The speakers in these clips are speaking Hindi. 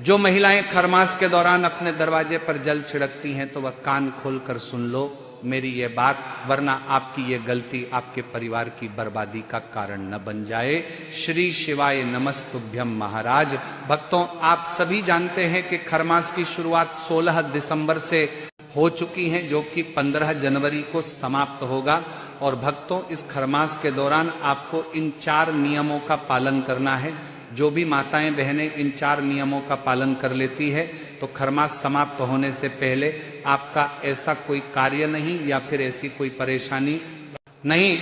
जो महिलाएं खरमास के दौरान अपने दरवाजे पर जल छिड़कती हैं तो वह कान खोलकर सुन लो मेरी ये बात, वरना आपकी ये गलती आपके परिवार की बर्बादी का कारण न बन जाए। श्री शिवाय नमस्तुभ्यम महाराज। भक्तों, आप सभी जानते हैं कि खरमास की शुरुआत 16 दिसंबर से हो चुकी है, जो कि 15 जनवरी को समाप्त होगा। और भक्तों, इस खरमास के दौरान आपको इन 4 नियमों का पालन करना है। जो भी माताएं बहनें इन 4 नियमों का पालन कर लेती है तो खरमास समाप्त होने से पहले आपका ऐसा कोई कार्य नहीं या फिर ऐसी कोई परेशानी नहीं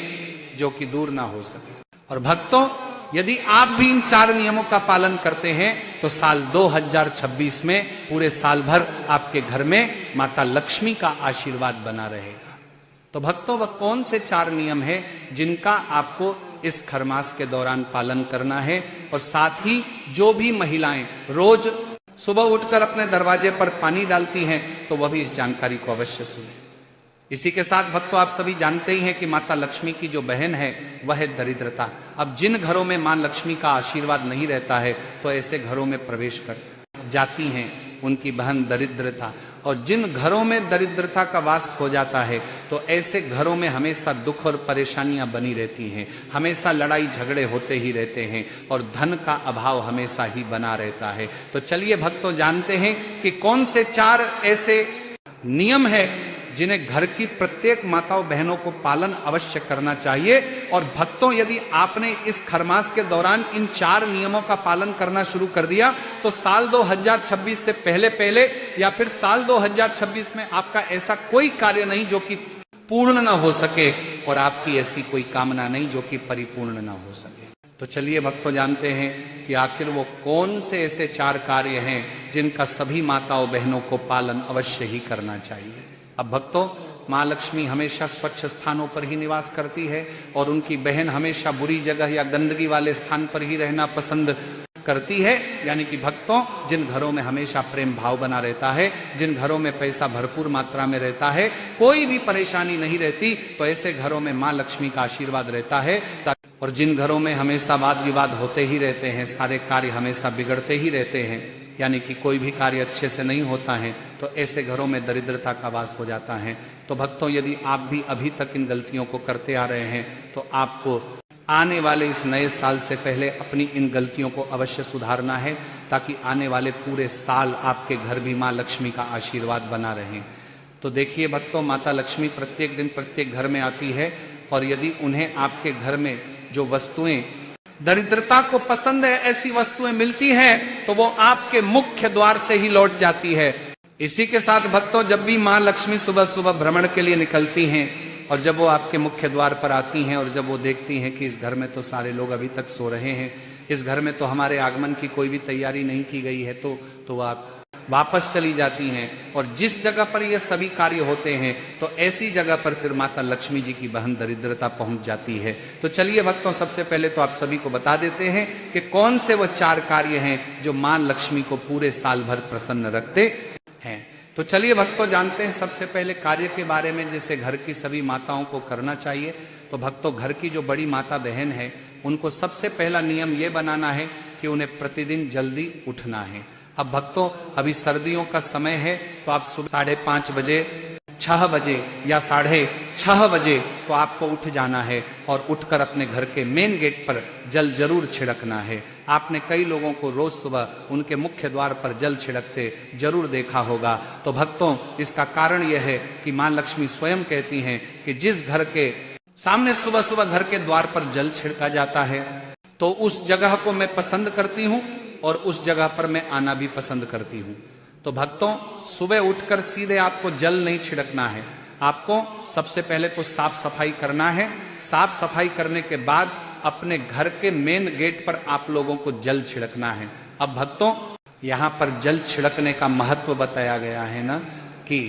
जो कि दूर ना हो सके। और भक्तों, यदि आप भी इन 4 नियमों का पालन करते हैं तो साल 2026 में पूरे साल भर आपके घर में माता लक्ष्मी का आशीर्वाद बना रहेगा। तो भक्तों, वह कौन से 4 नियम हैं जिनका आपको इस खरमास के दौरान पालन करना है? और साथ ही जो भी महिलाएं रोज सुबह उठकर अपने दरवाजे पर पानी डालती हैं तो वह भी इस जानकारी को अवश्य सुने। इसी के साथ भक्तों, आप सभी जानते ही हैं कि माता लक्ष्मी की जो बहन है वह है दरिद्रता। अब जिन घरों में मां लक्ष्मी का आशीर्वाद नहीं रहता है तो ऐसे घरों में प्रवेश कर जाती हैं उनकी बहन दरिद्रता। और जिन घरों में दरिद्रता का वास हो जाता है तो ऐसे घरों में हमेशा दुख और परेशानियां बनी रहती हैं, हमेशा लड़ाई झगड़े होते ही रहते हैं और धन का अभाव हमेशा ही बना रहता है। तो चलिए भक्तों, जानते हैं कि कौन से 4 ऐसे नियम है जिन्हें घर की प्रत्येक माताओं बहनों को पालन अवश्य करना चाहिए। और भक्तों, यदि आपने इस खरमास के दौरान इन 4 नियमों का पालन करना शुरू कर दिया तो साल 2026 से पहले या फिर साल 2026 में आपका ऐसा कोई कार्य नहीं जो कि पूर्ण ना हो सके और आपकी ऐसी कोई कामना नहीं जो कि परिपूर्ण ना हो सके। तो चलिए भक्तों, जानते हैं कि आखिर वो कौन से ऐसे 4 कार्य हैं जिनका सभी माताओं बहनों को पालन अवश्य ही करना चाहिए। अब भक्तों, मां लक्ष्मी हमेशा स्वच्छ स्थानों पर ही निवास करती है और उनकी बहन हमेशा बुरी जगह या गंदगी वाले स्थान पर ही रहना पसंद करती है। यानी कि भक्तों, जिन घरों में हमेशा प्रेम भाव बना रहता है, जिन घरों में पैसा भरपूर मात्रा में रहता है, कोई भी परेशानी नहीं रहती, तो ऐसे घरों में मां लक्ष्मी का आशीर्वाद रहता है। और जिन घरों में हमेशा वाद विवाद होते ही रहते हैं, सारे कार्य हमेशा बिगड़ते ही रहते हैं, यानी कि कोई भी कार्य अच्छे से नहीं होता है, तो ऐसे घरों में दरिद्रता का वास हो जाता है। तो भक्तों, यदि आप भी अभी तक इन गलतियों को करते आ रहे हैं तो आपको आने वाले इस नए साल से पहले अपनी इन गलतियों को अवश्य सुधारना है, ताकि आने वाले पूरे साल आपके घर भी मां लक्ष्मी का आशीर्वाद बना रहे। तो देखिए भक्तों, माता लक्ष्मी प्रत्येक दिन प्रत्येक घर में आती है और यदि उन्हें आपके घर में जो वस्तुएं दरिद्रता को पसंद है, ऐसी वस्तुएं मिलती हैं तो वो आपके मुख्य द्वार से ही लौट जाती है। इसी के साथ भक्तों, जब भी मां लक्ष्मी सुबह सुबह भ्रमण के लिए निकलती हैं और जब वो आपके मुख्य द्वार पर आती हैं और जब वो देखती हैं कि इस घर में तो सारे लोग अभी तक सो रहे हैं, इस घर में तो हमारे आगमन की कोई भी तैयारी नहीं की गई है, तो आप वापस चली जाती हैं। और जिस जगह पर ये सभी कार्य होते हैं तो ऐसी जगह पर फिर माता लक्ष्मी जी की बहन दरिद्रता पहुंच जाती है। तो चलिए भक्तों, सबसे पहले तो आप सभी को बता देते हैं कि कौन से वो 4 कार्य हैं जो मां लक्ष्मी को पूरे साल भर प्रसन्न रखते हैं। तो चलिए भक्तों, जानते हैं सबसे पहले कार्य के बारे में जिसे घर की सभी माताओं को करना चाहिए। तो भक्तों, घर की जो बड़ी माता बहन है उनको सबसे पहला नियम ये बनाना है कि उन्हें प्रतिदिन जल्दी उठना है। अब भक्तों, अभी सर्दियों का समय है तो आप सुबह 5:30 बजे, 6 बजे या 6:30 बजे तो आपको उठ जाना है और उठकर अपने घर के मेन गेट पर जल जरूर छिड़कना है। आपने कई लोगों को रोज सुबह उनके मुख्य द्वार पर जल छिड़कते जरूर देखा होगा। तो भक्तों, इसका कारण यह है कि मां लक्ष्मी स्वयं कहती हैं कि जिस घर के सामने सुबह सुबह घर के द्वार पर जल छिड़का जाता है तो उस जगह को मैं पसंद करती हूँ और उस जगह पर मैं आना भी पसंद करती हूँ। तो भक्तों, सुबह उठकर सीधे आपको जल नहीं छिड़कना है, आपको सबसे पहले तो साफ सफाई करना है। साफ सफाई करने के बाद अपने घर के मेन गेट पर आप लोगों को जल छिड़कना है। अब भक्तों, यहाँ पर जल छिड़कने का महत्व बताया गया है ना, कि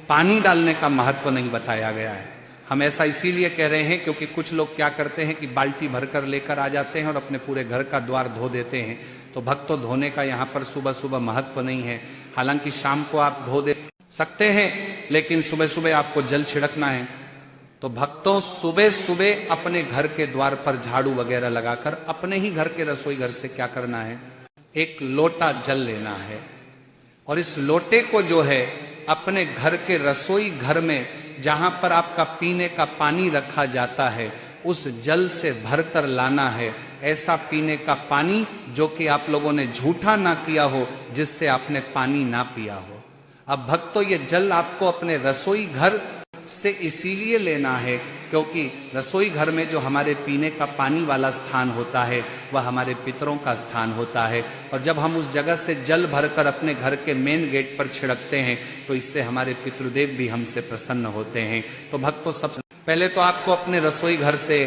पानी डालने का महत्व नहीं बताया गया है। हम ऐसा इसीलिए कह रहे हैं क्योंकि कुछ लोग क्या करते हैं कि बाल्टी भरकर लेकर आ जाते हैं और अपने पूरे घर का द्वार धो देते हैं। तो भक्तों, धोने का यहाँ पर सुबह सुबह महत्व नहीं है। हालांकि शाम को आप धो दे सकते हैं, लेकिन सुबह सुबह आपको जल छिड़कना है। तो भक्तों, सुबह सुबह अपने घर के द्वार पर झाड़ू वगैरह लगाकर अपने ही घर के रसोई घर से क्या करना है, एक लोटा जल लेना है और इस लोटे को जो है अपने घर के रसोई घर में जहां पर आपका पीने का पानी रखा जाता है उस जल से भरकर लाना है। ऐसा पीने का पानी जो कि आप लोगों ने झूठा ना किया हो, जिससे आपने पानी ना पिया हो। अब भक्तों, ये जल आपको अपने रसोई घर से इसीलिए लेना है क्योंकि रसोई घर में जो हमारे पीने का पानी वाला स्थान होता है वह हमारे पितरों का स्थान होता है। और जब हम उस जगह से जल भरकर अपने घर के मेन गेट पर छिड़कते हैं तो इससे हमारे पितृदेव भी हमसे प्रसन्न होते हैं। तो भक्तों, सबसे पहले तो आपको अपने रसोई घर से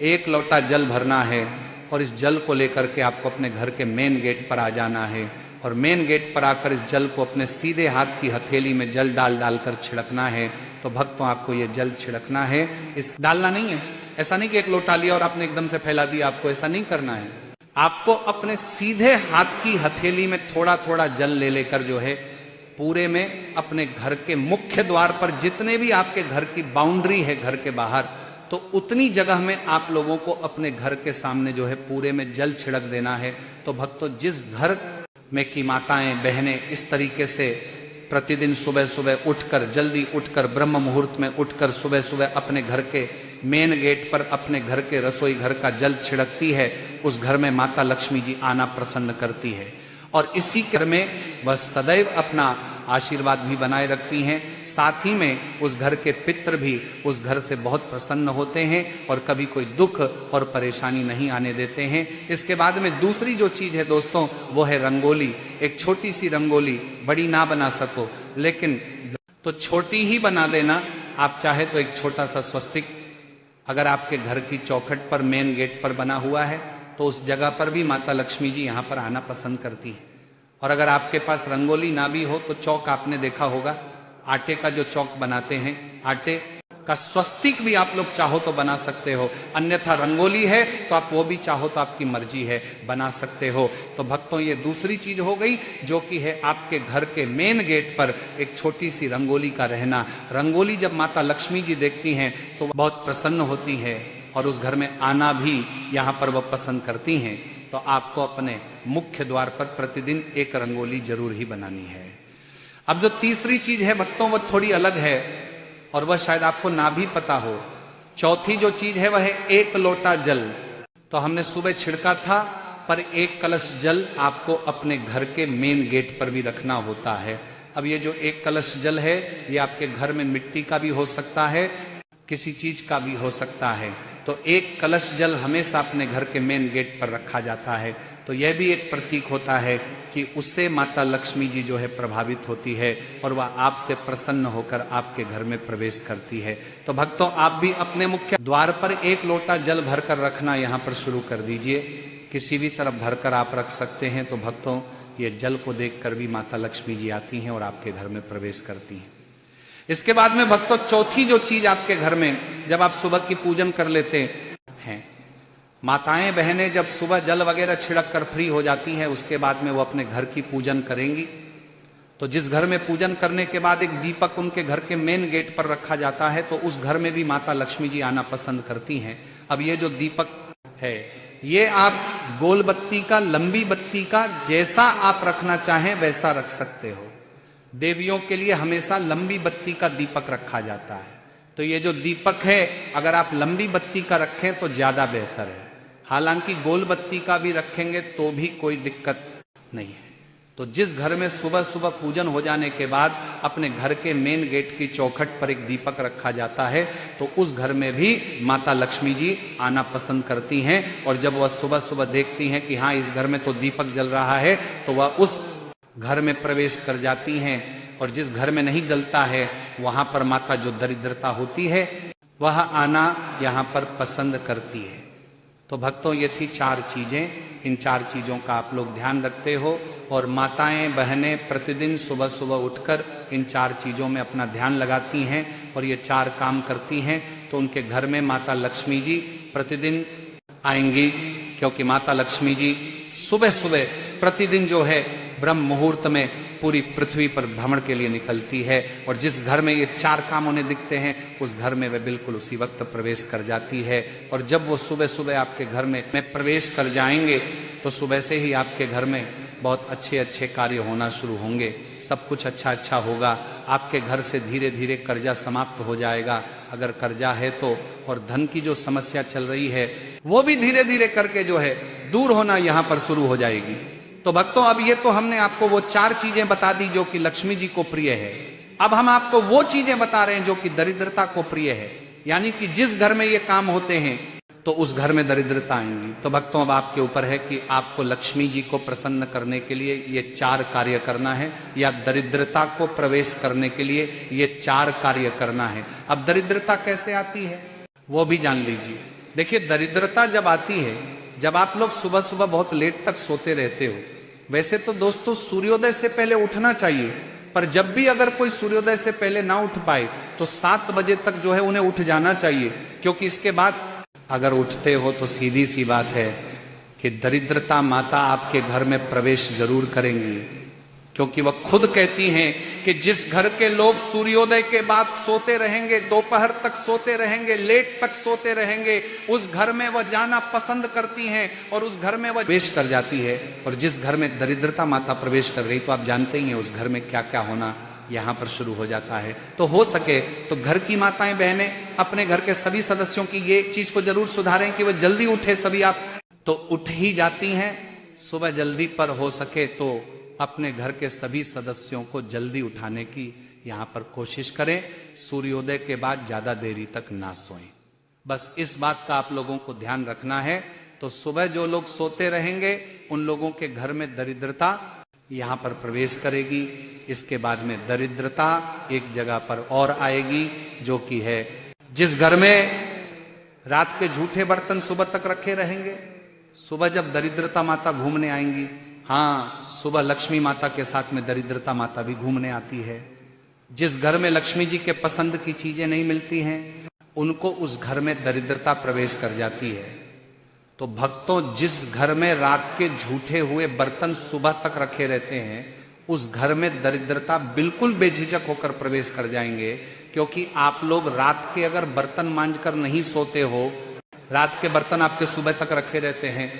एक लोटा जल भरना है और इस जल को लेकर के आपको अपने घर के मेन गेट पर आ जाना है और मेन गेट पर आकर इस जल को अपने सीधे हाथ की हथेली में जल डाल डालकर छिड़कना है। तो भक्तों, आपको ये जल छिड़कना है, इस डालना नहीं है। ऐसा नहीं कि एक लोटा लिया और आपने एकदम से फैला दिया, आपको ऐसा नहीं करना है। आपको अपने सीधे हाथ की हथेली में थोड़ा थोड़ा जल ले लेकर जो है पूरे में अपने घर के मुख्य द्वार पर जितने भी आपके घर की बाउंड्री है घर के बाहर, तो उतनी जगह में आप लोगों को अपने घर के सामने जो है पूरे में जल छिड़क देना है। तो भक्तों, जिस घर में की माताएं बहनें इस तरीके से प्रतिदिन सुबह सुबह उठकर, जल्दी उठकर, ब्रह्म मुहूर्त में उठकर सुबह सुबह अपने घर के मेन गेट पर अपने घर के रसोई घर का जल छिड़कती है, उस घर में माता लक्ष्मी जी आना प्रसन्न करती है और इसी घर में वह सदैव अपना आशीर्वाद भी बनाए रखती हैं। साथ ही में उस घर के पितृ भी उस घर से बहुत प्रसन्न होते हैं और कभी कोई दुख और परेशानी नहीं आने देते हैं। इसके बाद में दूसरी जो चीज है दोस्तों, वो है रंगोली। एक छोटी सी रंगोली, बड़ी ना बना सको लेकिन तो छोटी ही बना देना। आप चाहे तो एक छोटा सा स्वस्तिक अगर आपके घर की चौखट पर मेन गेट पर बना हुआ है तो उस जगह पर भी माता लक्ष्मी जी यहाँ पर आना पसंद करती है। और अगर आपके पास रंगोली ना भी हो तो चौक आपने देखा होगा, आटे का जो चौक बनाते हैं, आटे का स्वस्तिक भी आप लोग चाहो तो बना सकते हो। अन्यथा रंगोली है तो आप वो भी चाहो तो आपकी मर्जी है, बना सकते हो। तो भक्तों, ये दूसरी चीज हो गई जो कि है आपके घर के मेन गेट पर एक छोटी सी रंगोली का रहना। रंगोली जब माता लक्ष्मी जी देखती हैं तो बहुत प्रसन्न होती है और उस घर में आना भी यहाँ पर वह पसंद करती हैं। तो आपको अपने मुख्य द्वार पर प्रतिदिन एक रंगोली जरूर ही बनानी है। अब जो तीसरी चीज है भक्तों, वो थोड़ी अलग है और वह शायद आपको ना भी पता हो। चौथी जो चीज है वह है एक लोटा जल। तो हमने सुबह छिड़का था, पर एक कलश जल आपको अपने घर के मेन गेट पर भी रखना होता है। अब ये जो एक कलश जल है ये आपके घर में मिट्टी का भी हो सकता है, किसी चीज का भी हो सकता है। तो एक कलश जल हमेशा अपने घर के मेन गेट पर रखा जाता है। तो यह भी एक प्रतीक होता है कि उससे माता लक्ष्मी जी जो है प्रभावित होती है और वह आपसे प्रसन्न होकर आपके घर में प्रवेश करती है। तो भक्तों, आप भी अपने मुख्य द्वार पर एक लोटा जल भरकर रखना यहाँ पर शुरू कर दीजिए। किसी भी तरफ भरकर आप रख सकते हैं। तो भक्तों, ये जल को देखकर भी माता लक्ष्मी जी आती हैं और आपके घर में प्रवेश करती हैं। इसके बाद में भक्तों, चौथी जो चीज आपके घर में जब आप सुबह की पूजन कर लेते हैं, माताएं बहनें जब सुबह जल वगैरह छिड़क कर फ्री हो जाती हैं, उसके बाद में वो अपने घर की पूजन करेंगी। तो जिस घर में पूजन करने के बाद एक दीपक उनके घर के मेन गेट पर रखा जाता है, तो उस घर में भी माता लक्ष्मी जी आना पसंद करती हैं। अब ये जो दीपक है, ये आप गोल बत्ती का, लंबी बत्ती का, जैसा आप रखना चाहें वैसा रख सकते हो। देवियों के लिए हमेशा लंबी बत्ती का दीपक रखा जाता है। तो ये जो दीपक है, अगर आप लंबी बत्ती का रखें तो ज्यादा बेहतर है। हालांकि गोल बत्ती का भी रखेंगे तो भी कोई दिक्कत नहीं है। तो जिस घर में सुबह सुबह पूजन हो जाने के बाद अपने घर के मेन गेट की चौखट पर एक दीपक रखा जाता है, तो उस घर में भी माता लक्ष्मी जी आना पसंद करती हैं। और जब वह सुबह सुबह देखती हैं कि हाँ, इस घर में तो दीपक जल रहा है, तो वह उस घर में प्रवेश कर जाती हैं। और जिस घर में नहीं जलता है वहां पर माता जो दरिद्रता होती है वह आना यहाँ पर पसंद करती है। तो भक्तों, ये थी 4 चीजें। इन 4 चीजों का आप लोग ध्यान रखते हो और माताएं बहनें प्रतिदिन सुबह सुबह उठकर इन 4 चीजों में अपना ध्यान लगाती हैं और ये 4 काम करती हैं। तो उनके घर में माता लक्ष्मी जी प्रतिदिन आएंगी, क्योंकि माता लक्ष्मी जी सुबह सुबह प्रतिदिन जो है ब्रह्म मुहूर्त में पूरी पृथ्वी पर भ्रमण के लिए निकलती है। और जिस घर में ये 4 काम उन्हें दिखते हैं, उस घर में वे बिल्कुल उसी वक्त प्रवेश कर जाती है। और जब वो सुबह सुबह आपके घर में प्रवेश कर जाएंगे, तो सुबह से ही आपके घर में बहुत अच्छे अच्छे कार्य होना शुरू होंगे, सब कुछ अच्छा अच्छा होगा। आपके घर से धीरे धीरे कर्जा समाप्त हो जाएगा, अगर कर्जा है तो, और धन की जो समस्या चल रही है वो भी धीरे धीरे करके जो है दूर होना यहाँ पर शुरू हो जाएगी। तो भक्तों, अब ये तो हमने आपको वो 4 चीजें बता दी जो कि लक्ष्मी जी को प्रिय है। अब हम आपको वो चीजें बता रहे हैं जो कि दरिद्रता को प्रिय है, यानी कि जिस घर में ये काम होते हैं तो उस घर में दरिद्रता आएंगी। तो भक्तों, अब आपके ऊपर है कि आपको लक्ष्मी जी को प्रसन्न करने के लिए ये 4 कार्य करना है, या दरिद्रता को प्रवेश करने के लिए ये 4 कार्य करना है। अब दरिद्रता कैसे आती है वो भी जान लीजिए। देखिए, दरिद्रता जब आती है, जब आप लोग सुबह सुबह बहुत लेट तक सोते रहते हो। वैसे तो दोस्तों सूर्योदय से पहले उठना चाहिए, पर जब भी अगर कोई सूर्योदय से पहले ना उठ पाए तो 7 बजे तक जो है उन्हें उठ जाना चाहिए, क्योंकि इसके बाद अगर उठते हो तो सीधी सी बात है कि दरिद्रता माता आपके घर में प्रवेश जरूर करेंगी, क्योंकि वह खुद कहती हैं कि जिस घर के लोग सूर्योदय के बाद सोते रहेंगे, दोपहर तक सोते रहेंगे, लेट तक सोते रहेंगे, उस घर में वह जाना पसंद करती हैं और उस घर में वह प्रवेश कर जाती है। और जिस घर में दरिद्रता माता प्रवेश कर गई तो आप जानते ही हैं उस घर में क्या क्या होना यहाँ पर शुरू हो जाता है। तो हो सके तो घर की माताएं बहनें अपने घर के सभी सदस्यों की ये चीज को जरूर सुधारें कि वह जल्दी उठे। सभी आप तो उठ ही जाती हैं सुबह जल्दी, पर हो सके तो अपने घर के सभी सदस्यों को जल्दी उठाने की यहाँ पर कोशिश करें। सूर्योदय के बाद ज्यादा देरी तक ना सोएं, बस इस बात का आप लोगों को ध्यान रखना है। तो सुबह जो लोग सोते रहेंगे उन लोगों के घर में दरिद्रता यहाँ पर प्रवेश करेगी। इसके बाद में दरिद्रता एक जगह पर और आएगी, जो कि है जिस घर में रात के झूठे बर्तन सुबह तक रखे रहेंगे, सुबह जब दरिद्रता माता घूमने आएंगी, हाँ सुबह लक्ष्मी माता के साथ में दरिद्रता माता भी घूमने आती है। जिस घर में लक्ष्मी जी के पसंद की चीजें नहीं मिलती हैं उनको उस घर में दरिद्रता प्रवेश कर जाती है। तो भक्तों, जिस घर में रात के झूठे हुए बर्तन सुबह तक रखे रहते हैं उस घर में दरिद्रता बिल्कुल बेझिझक होकर प्रवेश कर जाएंगे, क्योंकि आप लोग रात के अगर बर्तन मांजकर नहीं सोते हो, रात के बर्तन आपके सुबह तक रखे रहते हैं,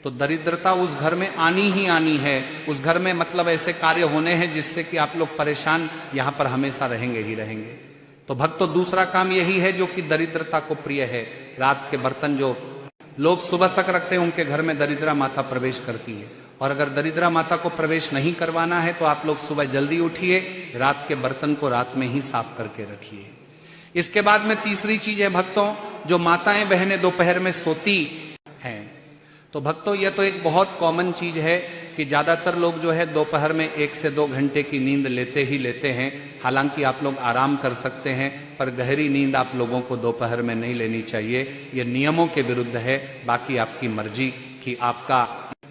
तो दरिद्रता उस घर में आनी ही आनी है। उस घर में मतलब ऐसे कार्य होने हैं जिससे कि आप लोग परेशान यहाँ पर हमेशा रहेंगे ही रहेंगे। तो भक्तों, दूसरा काम यही है जो कि दरिद्रता को प्रिय है। रात के बर्तन जो लोग सुबह तक रखते हैं उनके घर में दरिद्रा माता प्रवेश करती है। और अगर दरिद्रा माता को प्रवेश नहीं करवाना है तो आप लोग सुबह जल्दी उठिए, रात के बर्तन को रात में ही साफ करके रखिए। इसके बाद में तीसरी चीज है भक्तों, जो माताएं बहनें दोपहर में सोती हैं। तो भक्तों, यह तो एक बहुत कॉमन चीज है कि ज्यादातर लोग जो है दोपहर में 1 से 2 घंटे की नींद लेते ही लेते हैं। हालांकि आप लोग आराम कर सकते हैं, पर गहरी नींद आप लोगों को दोपहर में नहीं लेनी चाहिए। यह नियमों के विरुद्ध है। बाकी आपकी मर्जी कि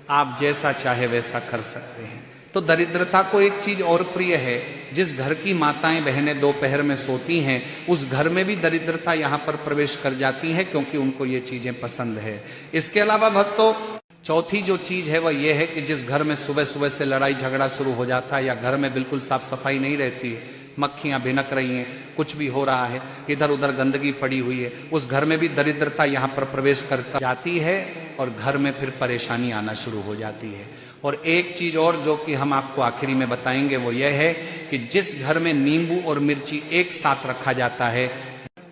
आप जैसा चाहे वैसा कर सकते हैं। तो दरिद्रता को एक चीज और प्रिय है, जिस घर की माताएं बहनें दोपहर में सोती हैं उस घर में भी दरिद्रता यहाँ पर प्रवेश कर जाती है, क्योंकि उनको ये चीजें पसंद है। इसके अलावा भक्तों, चौथी जो चीज है वह यह है कि जिस घर में सुबह सुबह से लड़ाई झगड़ा शुरू हो जाता है या घर में बिल्कुल साफ सफाई नहीं रहती है, मक्खियां भिनक रही हैं, कुछ भी हो रहा है, इधर उधर गंदगी पड़ी हुई है, उस घर में भी दरिद्रता यहाँ पर प्रवेश कर जाती है और घर में फिर परेशानी आना शुरू हो जाती है। और एक चीज और जो कि हम आपको आखिरी में बताएंगे वो यह है कि जिस घर में नींबू और मिर्ची एक साथ रखा जाता है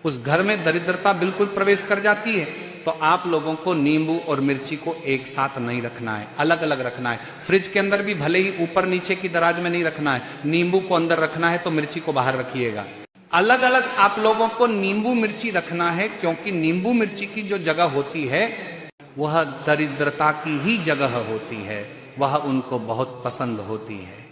उस घर में दरिद्रता बिल्कुल प्रवेश कर जाती है। तो आप लोगों को नींबू और मिर्ची को एक साथ नहीं रखना है, अलग अलग रखना है। फ्रिज के अंदर भी भले ही ऊपर नीचे की दराज में नहीं रखना है, नींबू को अंदर रखना है तो मिर्ची को बाहर रखिएगा। अलग अलग आप लोगों को नींबू मिर्ची रखना है, क्योंकि नींबू मिर्ची की जो जगह होती है वह दरिद्रता की ही जगह होती है, वह उनको बहुत पसंद होती है।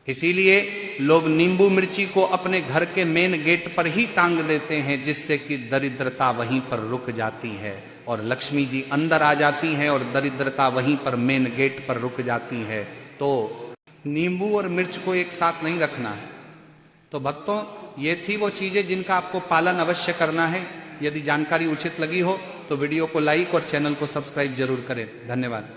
इसीलिए लोग नींबू मिर्ची को अपने घर के मेन गेट पर ही टांग देते हैं, जिससे कि दरिद्रता वहीं पर रुक जाती है और लक्ष्मी जी अंदर आ जाती हैं और दरिद्रता वहीं पर मेन गेट पर रुक जाती है। तो नींबू और मिर्च को एक साथ नहीं रखना है। तो भक्तों, ये थी वो चीजें जिनका आपको पालन अवश्य करना है। यदि जानकारी उचित लगी हो तो वीडियो को लाइक और चैनल को सब्सक्राइब जरूर करें। धन्यवाद।